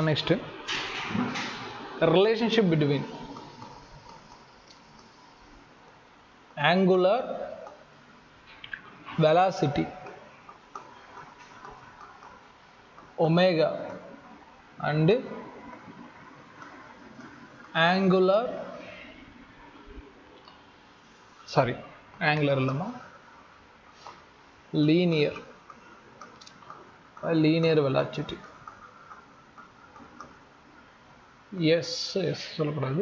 next, relationship between angular velocity omega and angular linear velocity. yes சொல்லக்கூடாது.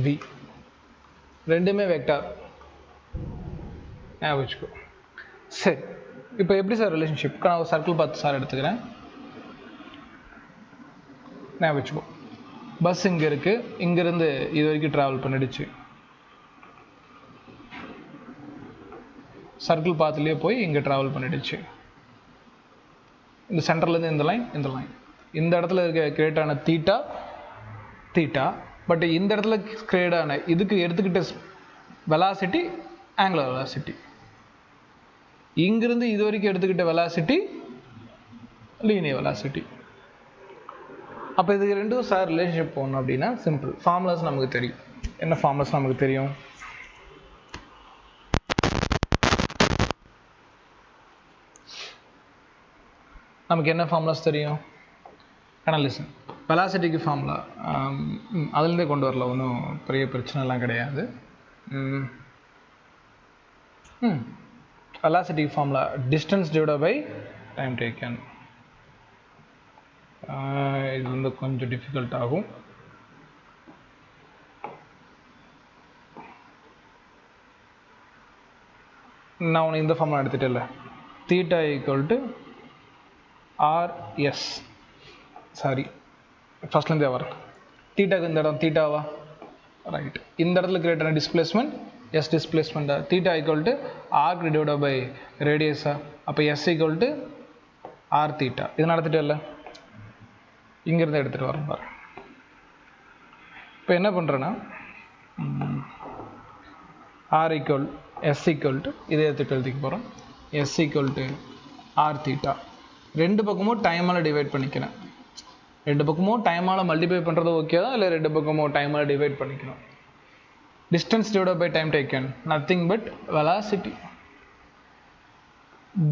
v ரெண்டுமே vector ஞாபகம் வச்சுக்கோ. சரி, இப்போ எப்படி சார் ரிலேஷன்ஷிப்? நான் ஒரு சர்க்கிள் பார்த்து சார் எடுத்துக்கிறேன், ஞாபகம் வச்சுக்கோ. பஸ் இங்கே இருக்குது, இங்கேருந்து இது வரைக்கும் ட்ராவல் பண்ணிடுச்சு. சர்க்கிள் பாத்துலேயே போய் இங்கே ட்ராவல் பண்ணிடுச்சு. இந்த சென்டர்லேருந்து இந்த லைன் இந்த இடத்துல இருக்க கிரியேட் ஆன தீட்டா, பட் இந்த இடத்துல கிரியேட் ஆன இதுக்கு எடுத்துக்கிட்ட வெலாசிட்டி ஆங்குலர் வெலாசிட்டி. இங்கிருந்து இது வரைக்கும் எடுத்துக்கிட்ட வெலாசிட்டி லீனியர் வெலாசிட்டி. அப்போ இதுக்கு ரெண்டும் சார் ரிலேஷன்ஷிப் போகணும் அப்படின்னா சிம்பிள். ஃபார்முலாஸ் நமக்கு தெரியும். என்ன ஃபார்முலாஸ் நமக்கு தெரியும்? நமக்கு என்ன ஃபார்முலாஸ் தெரியும்? லிசன், வெலாசிட்டிக்கு ஃபார்முலா அதுலேருந்தே கொண்டு வரல, ஒன்றும் பெரிய பிரச்சனைலாம் கிடையாது. வெலாசிட்டிக்கு formula distance divided by time taken. இது வந்து கொஞ்சம் டிஃபிகல்ட் ஆகும். நான் உனக்கு இந்த ஃபார்முலா எடுத்துகிட்டேன்ல, theta equal to RS, sorry ஃபர்ஸ்ட்லேருந்தே வரும். தீட்டாக்கு இந்த இடம் தீட்டாவா? ரைட். இந்த இடத்துல கிரியேட் ஆன displacement S displacement. Theta equal to arc divided by ரேடியஸா. அப்போ S equal to R theta. இது நடத்திட்டு இல்லை, இங்கேருந்து எடுத்துகிட்டு வரேன் பாரு. இப்போ என்ன பண்ணுறேன்னா R equal S equal to இதை எடுத்துகிட்டு எழுதிக்க போகிறோம். S equal to R theta. ரெண்டு பக்கமும் டைமால் டிவைட் பண்ணிக்கிறேன். ரெண்டு பக்கமும் டைமால் மல்டிப்ளை பண்ணுறது ஓகே தான், இல்லை ரெண்டு பக்கமும் டைமால் டிவைட் பண்ணிக்கணும். Distance divided by time taken nothing but velocity.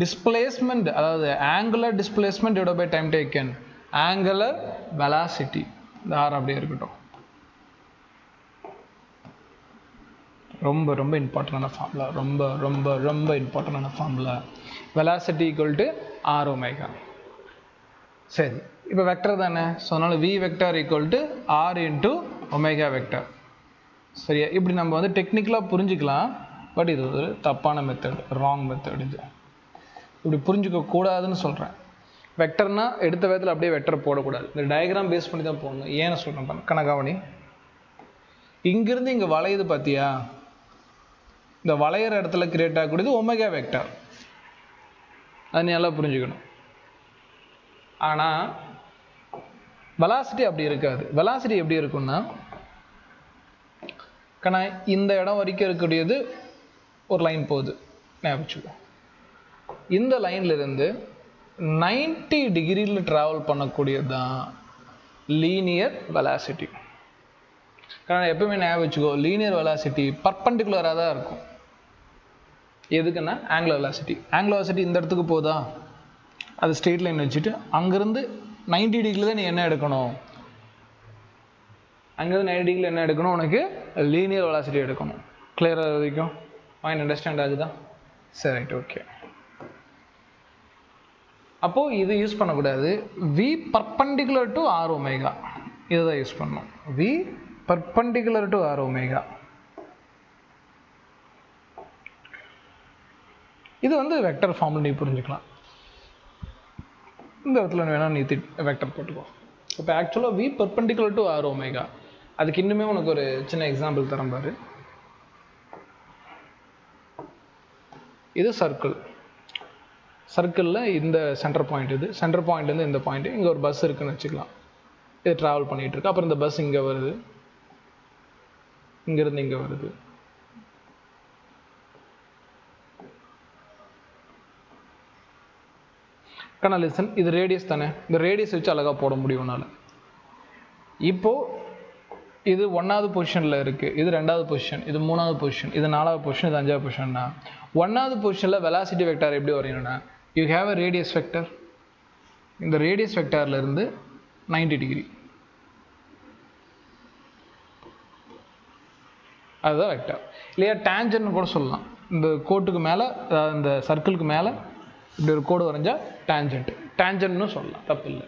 Displacement, அதாவது angular displacement divided by time taken angular velocity. இந்த ஆர் அப்படியே இருக்கட்டும். ரொம்ப ரொம்ப இம்பார்ட்டண்டான ஃபார்முலா, ரொம்ப ரொம்ப ரொம்ப இம்பார்ட்டண்டான formula. Velocity equal to R omega. சரி, இப்போ வெக்டர் தானே, ஸோ அதனால் V vector equal to R into omega vector. சரியா? இப்படி நம்ம வந்து டெக்னிக்கலாக புரிஞ்சுக்கலாம், பட் இது ஒரு தப்பான மெத்தட், ராங் மெத்தட். இது இப்படி புரிஞ்சுக்க கூடாதுன்னு சொல்கிறேன். வெக்டர்னா எடுத்த விதத்தில் அப்படியே வெக்டர் போடக்கூடாது, இந்த டயக்ராம் பேஸ் பண்ணி தான் போடணும். ஏன்னு சொல்கிறேன் கணக்காவணி, இங்கிருந்து இங்கே வளையுது பார்த்தியா, இந்த வளையிற இடத்துல கிரியேட் ஆகக்கூடியது ஒமேகா வெக்டர். அது நல்லா புரிஞ்சுக்கணும். ஆனால் வெலாசிட்டி அப்படி இருக்காது. வெலாசிட்டி எப்படி இருக்குன்னா, இந்த இடம் வரைக்கும் இருக்கக்கூடியது ஒரு லைன் போகுது ஞாபகம். இந்த லைன்லேருந்து 90 டிகிரியில் ட்ராவல் பண்ணக்கூடியது தான் லீனியர் வெலாசிட்டி. எப்பவுமே ஞாபகம் வச்சுக்கோ, லீனியர் வெலாசிட்டி பர்பண்டிகுலராக தான் இருக்கும். எதுக்குன்னா ஆங்குலர் வெலாசிட்டி. ஆங்குலர் வெலாசிட்டி இந்த இடத்துக்கு போதா, அது ஸ்ட்ரெயிட் லைன் வச்சுட்டு அங்கேருந்து 90 டிகிரியில் தான் நீ என்ன எடுக்கணும், அங்கேருந்து 90 டிகிரியில் என்ன எடுக்கணும், உனக்கு லீனியர் வெலாசிட்டி எடுக்கணும். கிளியராக வரைக்கும் பாயிண்ட் அண்டர்ஸ்டாண்ட் ஆகுதா? சரி, ரைட், ஓகே. அப்போது இது யூஸ் பண்ணக்கூடாது. V perpendicular to R omega, இதுதான் யூஸ் பண்ணணும். V perpendicular to R omega. இது வந்து வெக்டர் ஃபார்முலா நீ புரிஞ்சுக்கலாம். இந்த இடத்துல வேணா நீ வெக்டர் போட்டுக்கோ. இப்போ ஆக்சுவலாக V perpendicular to R omega, அதுக்கு இன்னுமே உனக்கு ஒரு சின்ன எக்ஸாம்பிள் தரேன் பாரு. இது சர்க்கிளில் இந்த சென்டர் பாயிண்ட், இது சென்டர் பாயிண்ட்லேருந்து இந்த பாயிண்ட், இங்கே ஒரு பஸ் இருக்குன்னு வச்சுக்கலாம். இது ட்ராவல் பண்ணிகிட்டு இருக்கு. அப்புறம் இந்த பஸ் இங்கே வருது, இங்கேருந்து இங்கே வருது. லிசன், இது ரேடியஸ் தானே, இந்த ரேடியஸ் வச்சு அழகாக போட முடியும் உன்னால். இப்போது இது 1வது பொசிஷனில் இருக்குது, இது 2வது பொசிஷன், இது 3வது பொசிஷன், இது 4வது பொசிஷன், இது 5வது பொசிஷன்னா 1வது பொசிஷனில் வெலாசிட்டி வெக்டார் எப்படி வரையணும்னா you have a radius vector. இந்த ரேடியஸ் வெக்டார்லேருந்து 90 டிகிரி, அதுதான் வெக்டார். இல்லையா டேஞ்சன்ட்னு கூட சொல்லலாம். இந்த கோட்டுக்கு மேலே, இந்த சர்க்கிளுக்கு மேலே இப்படி ஒரு கோடு வரைஞ்சால் டேஞ்சன்ட்னு சொல்லலாம், தப்பு இல்லை.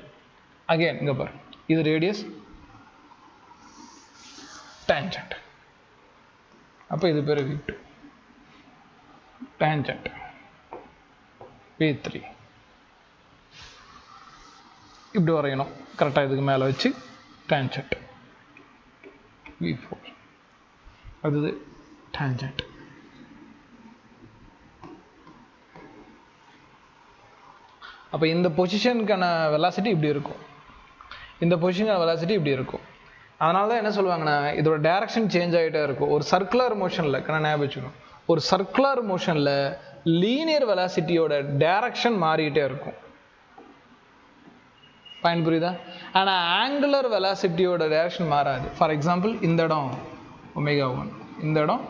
அகெயின் இங்கே பாரு, இது ரேடியஸ், டேஞ்சன்ட். அப்போ இது பேர் V2, டேஞ்சன்ட் V3. இப்படி வரையணும் கரெக்டாக, இதுக்கு மேலே வச்சு டேஞ்சன்ட் V4, அது டேஞ்சன்ட். அப்போ இந்த பொசிஷனுக்கான வெலாசிட்டி இப்படி இருக்கும், இந்த பொசிஷனுக்கான வெலாசிட்டி இப்படி இருக்கும். அதனால தான் என்ன சொல்லுவாங்கன்னா இதோட டைரக்ஷன் சேஞ்ச் ஆகிட்டே இருக்கும். ஒரு சர்க்குலர் மோஷனில் ஞாபகம் வச்சுக்கணும், ஒரு சர்க்குலர் மோஷனில் லீனியர் வெலாசிட்டியோட டைரக்ஷன் மாறிக்கிட்டே இருக்கும். பாயிண்ட் புரியுதா? ஆனால் ஆங்குலர் வெலாசிட்டியோட டைரக்ஷன் மாறாது. ஃபார் எக்ஸாம்பிள் இந்த இடம் ஒமேகா 1, இந்த இடம்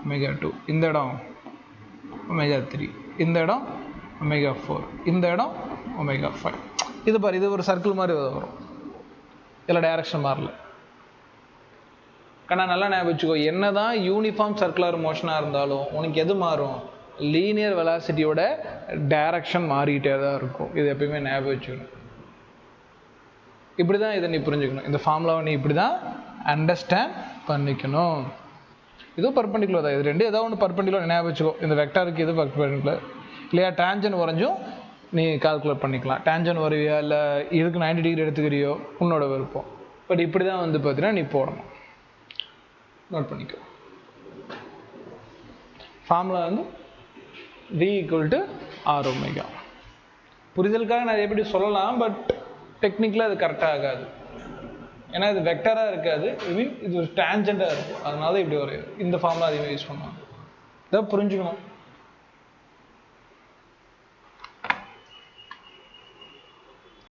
ஒமேகா 2, இந்த இடம் ஒமேகா 3, இந்த இடம் ஒமேகா 4, இந்த இடம் ஒமேகா 5. இது பாரு, இது ஒரு சர்க்கிள் மாதிரி வரும், இதில் டைரக்ஷன் மாறல. ஆனால் நல்லா ஞாபகம் வச்சுக்கோ, என்ன தான் யூனிஃபார்ம் சர்க்குலர் மோஷனாக இருந்தாலும் உனக்கு எது மாறும்? லீனியர் வெலாசிட்டியோட டைரக்ஷன் மாறிக்கிட்டே தான் இருக்கும். இது எப்பயுமே ஞாபகம் வச்சுக்கணும். இப்படி தான் இதை நீ புரிஞ்சுக்கணும். இந்த ஃபார்முலாவை நீ இப்படி தான் அண்டர்ஸ்டாண்ட் பண்ணிக்கணும். இதுவும் பர்பெண்டிகுலர் தான், இது ரெண்டு ஏதாவது ஒன்று பர்பெண்டிகுலர் ஞாபகம் வச்சுக்கோ. இந்த வெக்டாருக்கு இது பர்பெண்டிகுலர் இல்லையா, டேஞ்சன் வரைஞ்சும் நீ கால்குலேட் பண்ணிக்கலாம். டேஞ்சன் வருவியா இல்லை இதுக்கு 90 டிகிரி எடுத்துக்கிறியோ உன்னோட விருப்பம். பட் இப்படி தான் வந்து பார்த்தீங்கன்னா நீ போடணும். நோட் பண்ணிக்கோ. ஃபார்முலா வந்து V = R ஒமேகா. புரிதலுக்காக நிறைய எப்படி சொல்லலாம், பட் டெக்னிக்கலாக அது கரெக்டாக ஆகாது. ஏன்னா இது வெக்டராக இருக்காது, இது ஒரு டேஞ்சண்டாக இருக்கும். அதனால இப்படி ஒரு இந்த ஃபார்முலா அதிகமாக யூஸ் பண்ணுவாங்க. இதை புரிஞ்சுக்கணும்.